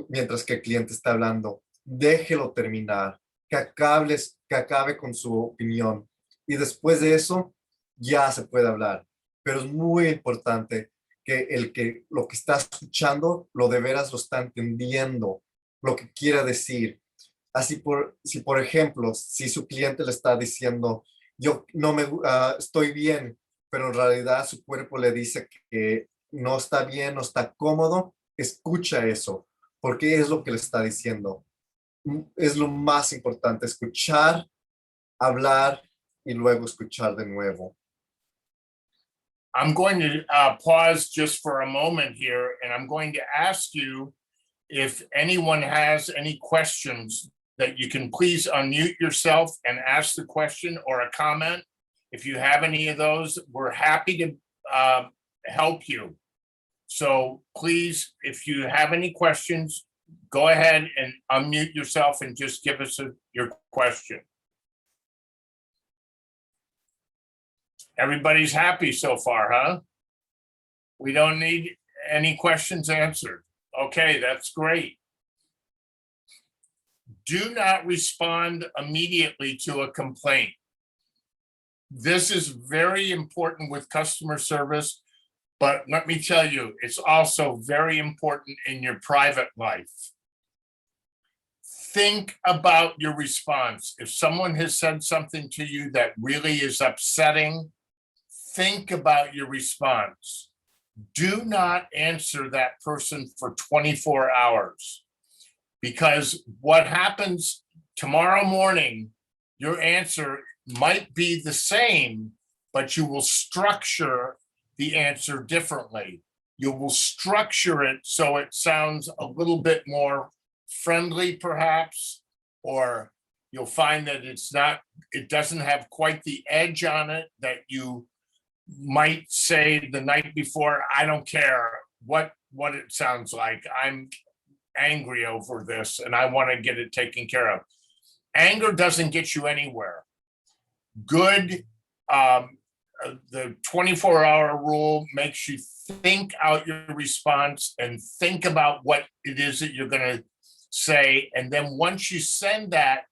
[SPEAKER 3] mientras que el cliente está hablando. Déjelo terminar, que acabe con su opinión. Y después de eso, ya se puede hablar. Pero es muy importante que lo que está escuchando, lo de veras lo está entendiendo, lo que quiera decir. Así si por ejemplo, si su cliente le está diciendo, yo estoy bien, pero en realidad su cuerpo le dice que no está bien, no está cómodo, escucha eso, porque es lo que le está diciendo. Es lo más importante, escuchar, hablar y luego escuchar de nuevo.
[SPEAKER 1] I'm going to pause just for a moment here, and I'm going to ask you if anyone has any questions that you can please unmute yourself and ask the question or a comment. If you have any of those, we're happy to help you. So please, if you have any questions, go ahead and unmute yourself and just give us your question. Everybody's happy so far, huh? We don't need any questions answered. Okay, that's great. Do not respond immediately to a complaint. This is very important with customer service, but let me tell you, it's also very important in your private life. Think about your response. If someone has said something to you that really is upsetting, think about your response. Do not answer that person for 24 hours. Because what happens tomorrow morning, your answer might be the same, but you will structure the answer differently. You will structure it so it sounds a little bit more friendly, perhaps, or you'll find that it doesn't have quite the edge on it that you might say the night before. I don't care what it sounds like. I'm angry over this and I want to get it taken care of. Anger doesn't get you anywhere. Good, the 24-hour rule makes you think out your response and think about what it is that you're going to say. And then once you send that,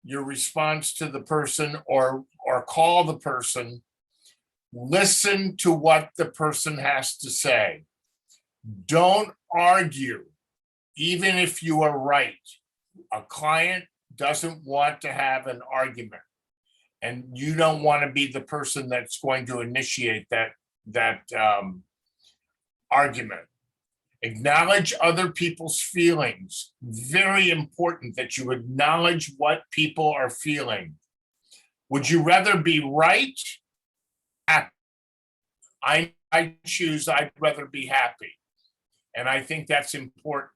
[SPEAKER 1] your response to the person or call the person, listen to what the person has to say. Don't argue, even if you are right. A client doesn't want to have an argument. And you don't want to be the person that's going to initiate that argument. Acknowledge other people's feelings. Very important that you acknowledge what people are feeling. Would you rather be right? Happy. I choose I'd rather be happy. And I think that's important,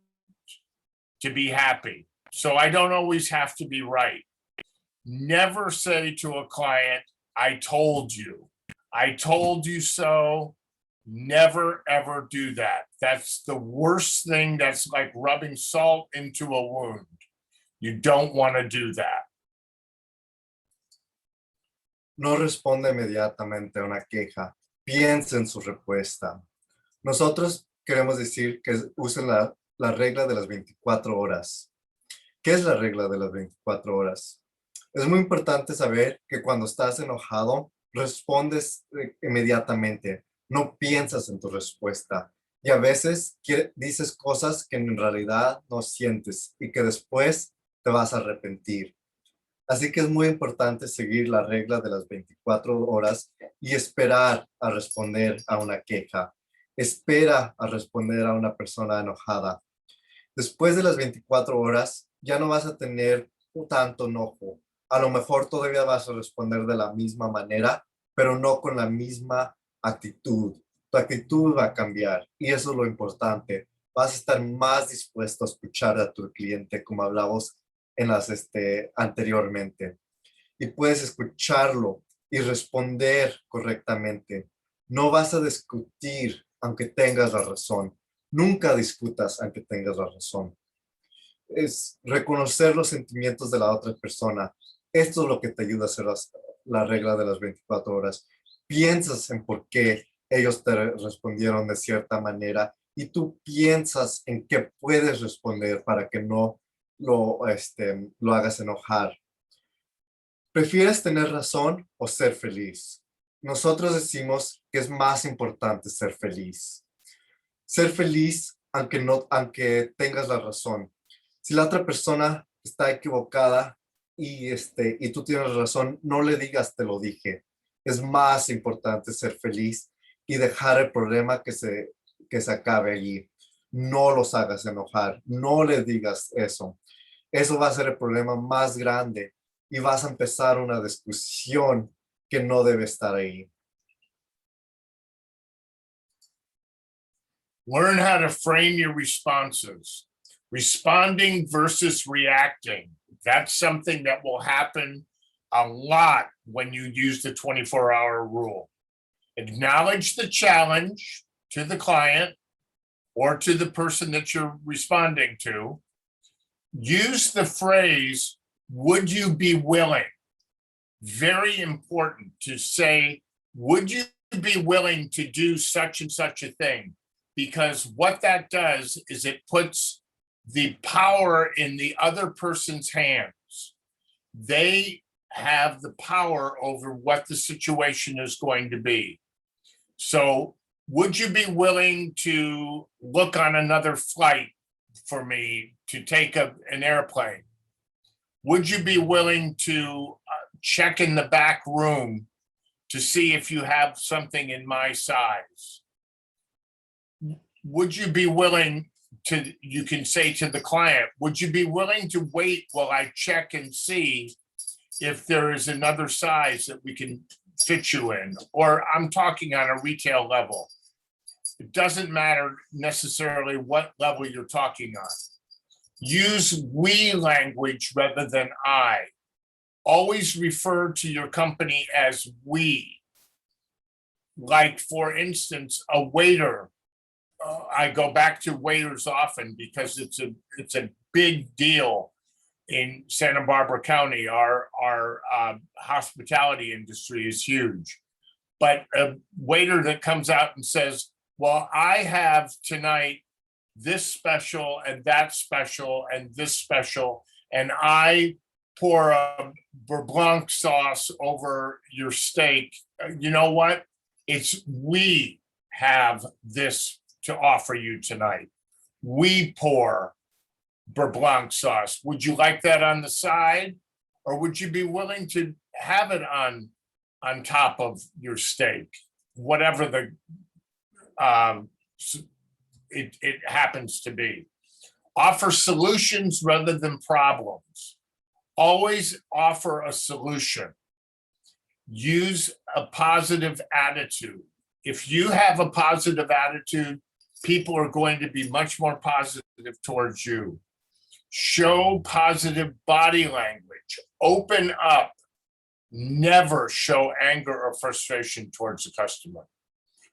[SPEAKER 1] to be happy. So I don't always have to be right. Never say to a client, I told you so. Never, ever do that. That's the worst thing. That's like rubbing salt into a wound. You don't want to do that.
[SPEAKER 3] No responda inmediatamente a una queja. Piense en su respuesta. Nosotros queremos decir que usen la regla de las 24 horas. ¿Qué es la regla de las 24 horas? Es muy importante saber que cuando estás enojado, respondes inmediatamente. No piensas en tu respuesta. Y a veces dices cosas que en realidad no sientes y que después te vas a arrepentir. Así que es muy importante seguir la regla de las 24 horas y esperar a responder a una queja. Espera a responder a una persona enojada. Después de las 24 horas, ya no vas a tener tanto enojo. A lo mejor todavía vas a responder de la misma manera, pero no con la misma actitud. Tu actitud va a cambiar y eso es lo importante. Vas a estar más dispuesto a escuchar a tu cliente, como hablamos en las anteriormente. Y puedes escucharlo y responder correctamente. No vas a discutir aunque tengas la razón. Nunca discutas aunque tengas la razón. Es reconocer los sentimientos de la otra persona. Esto es lo que te ayuda a hacer la regla de las 24 horas. Piensas en por qué ellos te respondieron de cierta manera y tú piensas en qué puedes responder para que no lo hagas enojar. ¿Prefieres tener razón o ser feliz? Nosotros decimos que es más importante ser feliz. Ser feliz aunque tengas la razón. Si la otra persona está equivocada y tú tienes razón, no le digas te lo dije. Es más importante ser feliz y dejar el problema que se acabe allí. No los hagas enojar, no le digas eso. Eso va a ser el problema más grande y vas a empezar una discusión que no debe estar ahí.
[SPEAKER 1] Learn how to frame your responses. Responding versus reacting. That's something that will happen a lot when you use the 24-hour rule. Acknowledge the challenge to the client or to the person that you're responding to. Use the phrase, would you be willing? Very important to say, would you be willing to do such and such a thing? Because what that does is it puts the power in the other person's hands. They have the power over what the situation is going to be. So would you be willing to look on another flight for me to take an airplane? Would you be willing to check in the back room to see if you have something in my size? Would you be willing to, you can say to the client, would you be willing to wait while I check and see if there is another size that we can fit you in? Or I'm talking on a retail level. It doesn't matter necessarily what level you're talking on. Use we language rather than I. Always refer to your company as we. Like, for instance, a waiter. I go back to waiters often because it's a big deal in Santa Barbara County. Our hospitality industry is huge. But a waiter that comes out and says, well, I have tonight this special and that special and this special, and I pour a beurre blanc sauce over your steak. You know what? It's we have this to offer you tonight. We pour beurre blanc sauce. Would you like that on the side? Or would you be willing to have it on top of your steak? Whatever the it happens to be. Offer solutions rather than problems. Always offer a solution. Use a positive attitude. If you have a positive attitude, people are going to be much more positive towards you. Show positive body language. Open up. Never show anger or frustration towards the customer.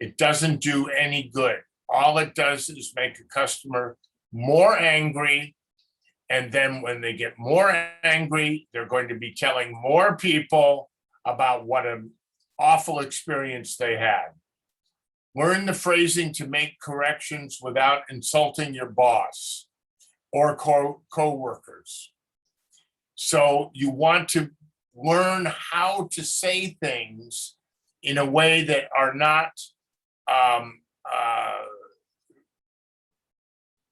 [SPEAKER 1] It doesn't do any good. All it does is make a customer more angry. And then when they get more angry, they're going to be telling more people about what an awful experience they had. Learn the phrasing to make corrections without insulting your boss or co-workers. So you want to learn how to say things in a way that are not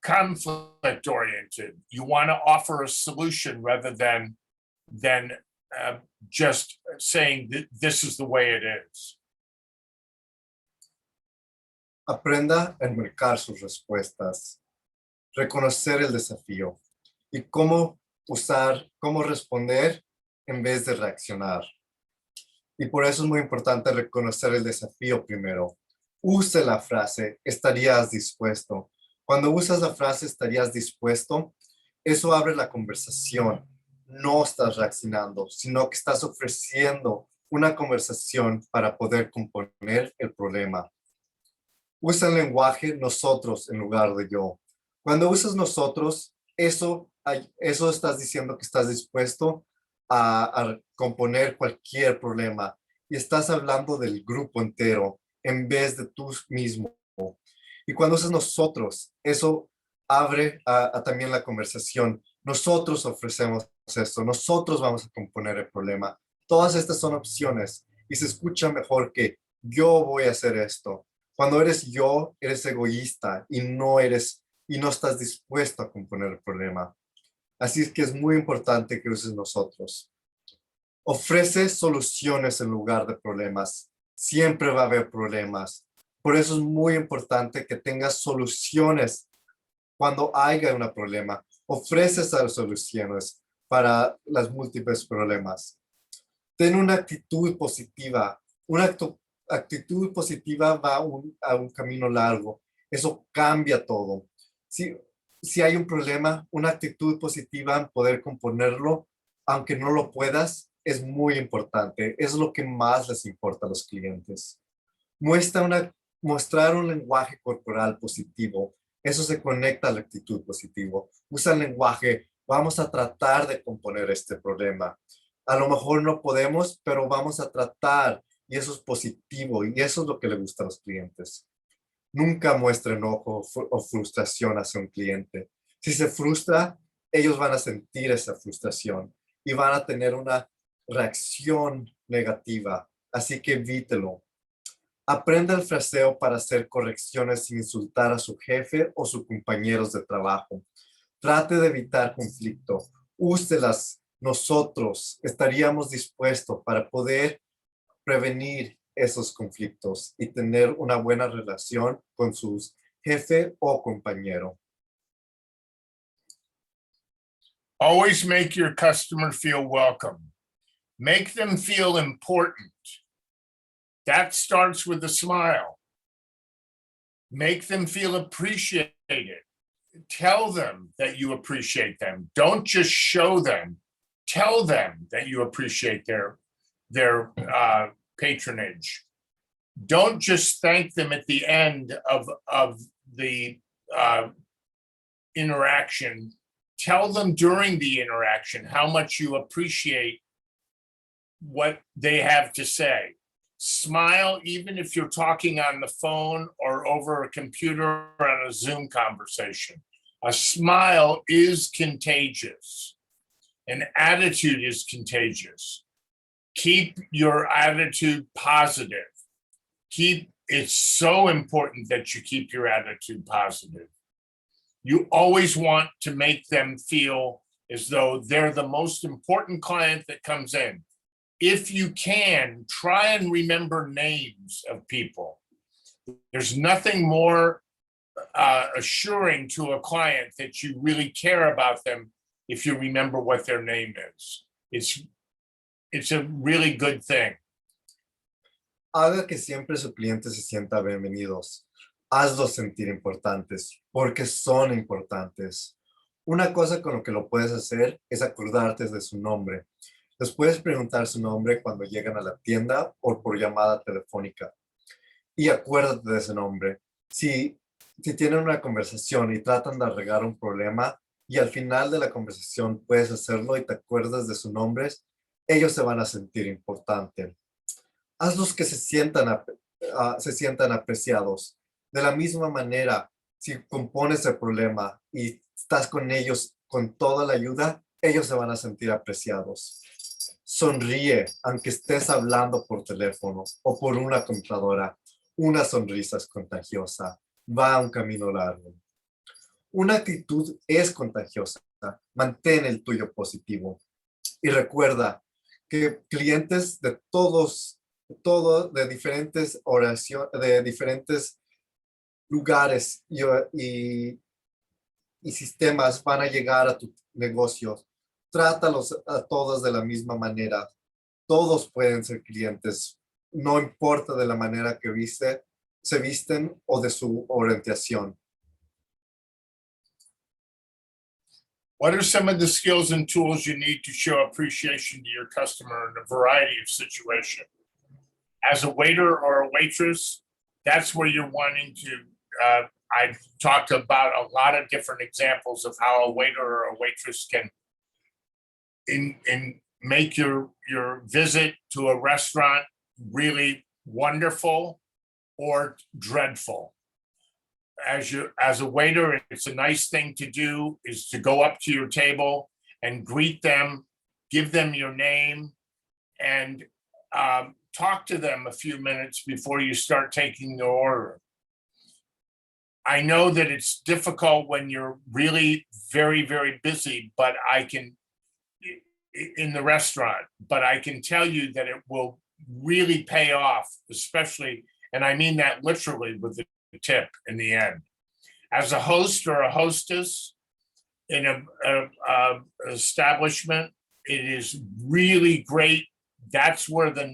[SPEAKER 1] conflict oriented. You want to offer a solution rather than just saying that this is the way it is.
[SPEAKER 3] Aprenda a enmarcar sus respuestas, reconocer el desafío y cómo responder en vez de reaccionar. Y por eso es muy importante reconocer el desafío primero. Use la frase, estarías dispuesto. Cuando usas la frase, estarías dispuesto, eso abre la conversación. No estás reaccionando, sino que estás ofreciendo una conversación para poder componer el problema. Usa el lenguaje nosotros en lugar de yo. Cuando usas nosotros, eso estás diciendo que estás dispuesto a componer cualquier problema y estás hablando del grupo entero en vez de tú mismo. Y cuando usas nosotros, eso abre también la conversación. Nosotros ofrecemos esto, nosotros vamos a componer el problema. Todas estas son opciones y se escucha mejor que yo voy a hacer esto. Cuando eres yo, eres egoísta y no estás dispuesto a componer el problema. Así es que es muy importante que uses nosotros. Ofrece soluciones en lugar de problemas. Siempre va a haber problemas. Por eso es muy importante que tengas soluciones cuando haya un problema. Ofrece esas soluciones para los múltiples problemas. Ten una actitud positiva. Una actitud positiva va a un camino largo. Eso cambia todo. Si hay un problema, una actitud positiva en poder componerlo, aunque no lo puedas, es muy importante. Es lo que más les importa a los clientes. Mostrar un lenguaje corporal positivo. Eso se conecta a la actitud positiva. Usa el lenguaje. Vamos a tratar de componer este problema. A lo mejor no podemos, pero vamos a tratar. Y eso es positivo. Y eso es lo que le gusta a los clientes. Nunca muestre enojo o frustración hacia un cliente. Si se frustra, ellos van a sentir esa frustración y van a tener una reacción negativa. Así que evítelo. Aprenda el fraseo para hacer correcciones sin insultar a su jefe o sus compañeros de trabajo. Trate de evitar conflicto. Úselas. Nosotros estaríamos dispuestos para poder prevenir esos conflictos y tener una buena relación con sus jefe o compañero.
[SPEAKER 1] Always make your customer feel welcome. Make them feel important. That starts with a smile. Make them feel appreciated. Tell them that you appreciate them. Don't just show them. Tell them that you appreciate their patronage. Don't just thank them at the end of the interaction. Tell them during the interaction how much you appreciate what they have to say. Smile even if you're talking on the phone or over a computer or on a Zoom conversation. A smile is contagious. An attitude is contagious. Keep your attitude positive. It's so important that you keep your attitude positive. You always want to make them feel as though they're the most important client that comes in. If you can, try and remember names of people. There's nothing more assuring to a client that you really care about them if you remember what their name is. It's a really good thing.
[SPEAKER 3] Haga que siempre su cliente se sienta bienvenidos. Hazlos sentir importantes, porque son importantes. Una cosa con lo que lo puedes hacer es acordarte de su nombre. Les puedes preguntar su nombre cuando llegan a la tienda o por llamada telefónica. Y acuérdate de ese nombre. Si tienen una conversación y tratan de arreglar un problema y al final de la conversación puedes hacerlo y te acuerdas de sus nombres, ellos se van a sentir importantes. Hazlos que se sientan apreciados. De la misma manera, si compones el problema y estás con ellos con toda la ayuda, ellos se van a sentir apreciados. Sonríe, aunque estés hablando por teléfono o por una computadora. Una sonrisa es contagiosa. Va un camino largo. Una actitud es contagiosa. Mantén el tuyo positivo. Y recuerda que clientes de de diferentes oraciones, de diferentes lugares y sistemas van a llegar a tu negocio. Trátalos a todos de la misma manera. Todos pueden ser clientes, no importa de la manera que se visten o de su orientación.
[SPEAKER 1] What are some of the skills and tools you need to show appreciation to your customer in a variety of situations? As a waiter or a waitress, that's where you're wanting to, I've talked about a lot of different examples of how a waiter or a waitress can make your visit to a restaurant really wonderful or dreadful. As a waiter, it's a nice thing to do is to go up to your table and greet them, give them your name, and talk to them a few minutes before you start taking the order. I know that it's difficult when you're really very, very busy, but in the restaurant, but I can tell you that it will really pay off, especially, and I mean that literally with the tip in the end. As a host or a hostess in a establishment, it is really great. That's where the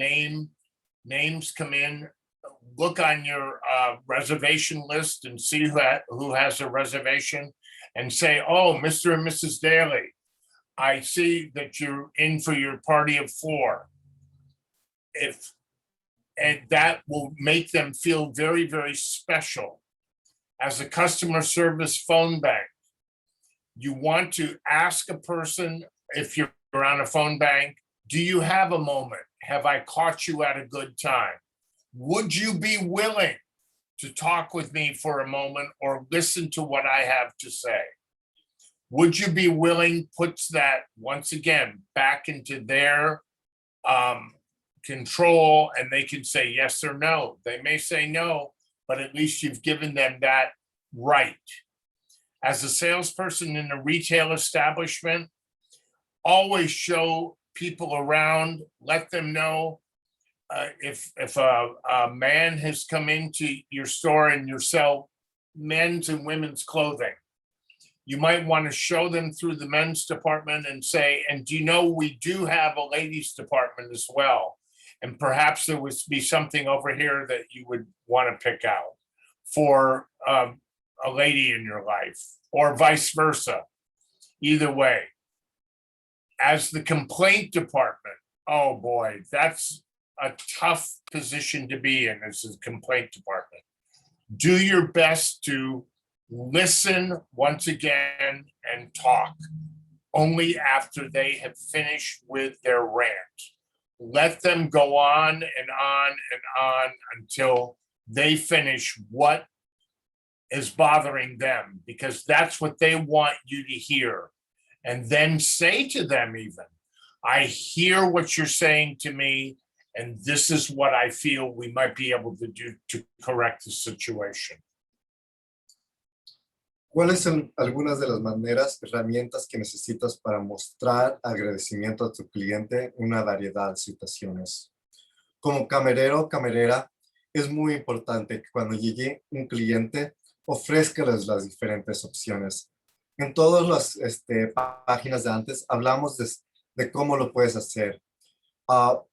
[SPEAKER 1] names come in. Look on your reservation list and see who has a reservation and say, oh, Mr. and Mrs. Daly, I see that you're in for your party of 4. And that will make them feel very, very special. As a customer service phone bank, you want to ask a person, if you're on a phone bank, do you have a moment? Have I caught you at a good time? Would you be willing to talk with me for a moment or listen to what I have to say? Would you be willing, puts that once again back into their control, and they can say yes or no. They may say no, but at least you've given them that right. As a salesperson in a retail establishment, always show people around, let them know if a man has come into your store and you sell men's and women's clothing. You might want to show them through the men's department and say, and do you know we do have a ladies department as well? And perhaps there would be something over here that you would want to pick out for a lady in your life, or vice versa. Either way. As the complaint department, oh boy, that's a tough position to be in as a complaint department. Do your best to listen once again and talk only after they have finished with their rant. Let them go on and on and on until they finish what is bothering them, because that's what they want you to hear. And then say to them even, I hear what you're saying to me, and this is what I feel we might be able to do to correct the situation.
[SPEAKER 3] ¿Cuáles son algunas de las maneras, herramientas que necesitas para mostrar agradecimiento a tu cliente en una variedad de situaciones? Como camarero o camarera, es muy importante que cuando llegue un cliente, ofrézcales las diferentes opciones. En todas las páginas de antes hablamos de cómo lo puedes hacer.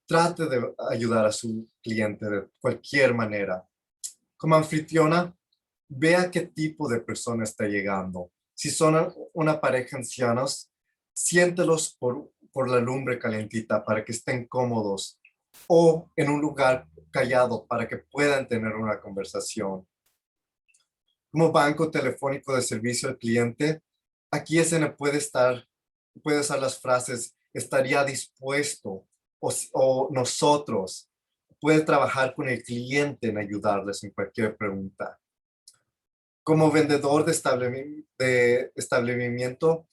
[SPEAKER 3] Trate de ayudar a su cliente de cualquier manera. Como anfitriona, vea qué tipo de persona está llegando. Si son una pareja ancianos, siéntelos por la lumbre calentita para que estén cómodos o en un lugar callado para que puedan tener una conversación. Como banco telefónico de servicio al cliente, aquí SN puede usar las frases estaría dispuesto o nosotros. Puede trabajar con el cliente en ayudarles en cualquier pregunta. Como vendedor de establecimiento,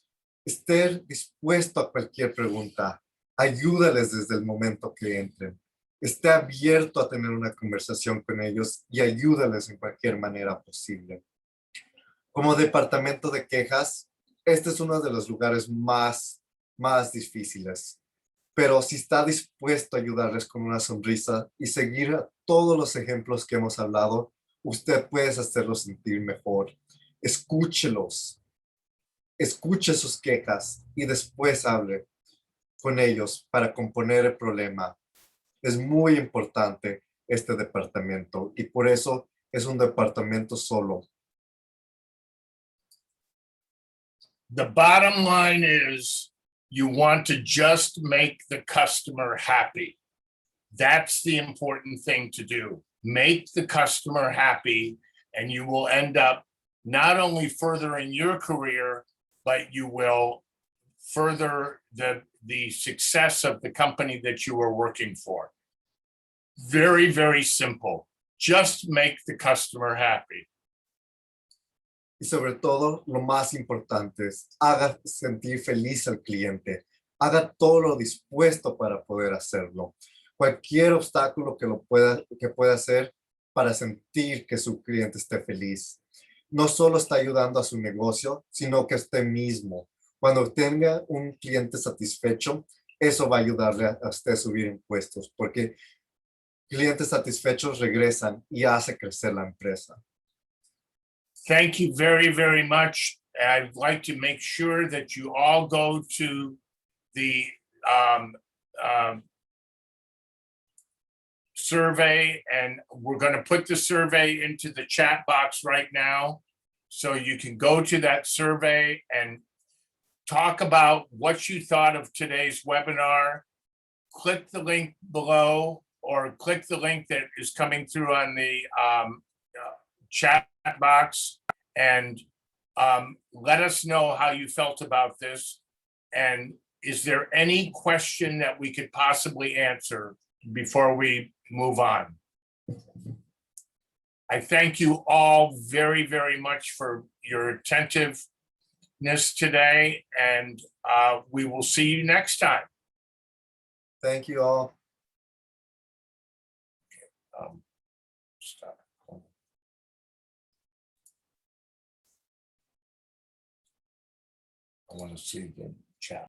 [SPEAKER 3] esté dispuesto a cualquier pregunta. Ayúdales desde el momento que entren. Esté abierto a tener una conversación con ellos y ayúdales en cualquier manera posible. Como departamento de quejas, este es uno de los lugares más difíciles. Pero si está dispuesto a ayudarles con una sonrisa y seguir a todos los ejemplos que hemos hablado, usted puede hacerlos sentir mejor. Escúchelos, escuche sus quejas y después hable con ellos para componer el problema. Es muy importante este departamento y por eso es un departamento solo.
[SPEAKER 1] The bottom line is you want to just make the customer happy. That's the important thing to do. Make the customer happy, and you will end up not only furthering your career, but you will further the success of the company that you are working for. Very, very simple. Just make the customer happy.
[SPEAKER 3] Y sobre todo, lo más importante es haga sentir feliz al cliente. Haga todo lo dispuesto para poder hacerlo. Cualquier obstáculo que pueda hacer para sentir que su cliente esté feliz. No solo está ayudando a su negocio, sino que a usted mismo. Cuando tenga un cliente satisfecho, eso va a ayudarle a usted a subir impuestos, porque clientes satisfechos regresan y hace crecer la empresa.
[SPEAKER 1] Thank you very, very much. I'd like to make sure that you all go to the survey, and we're going to put the survey into the chat box right now. So you can go to that survey and talk about what you thought of today's webinar. Click the link below or click the link that is coming through on the chat box and let us know how you felt about this. And is there any question that we could possibly answer before we move on? I thank you all very, very much for your attentiveness today, and we will see you next time.
[SPEAKER 3] Thank you all.
[SPEAKER 1] Stop. I want to see again.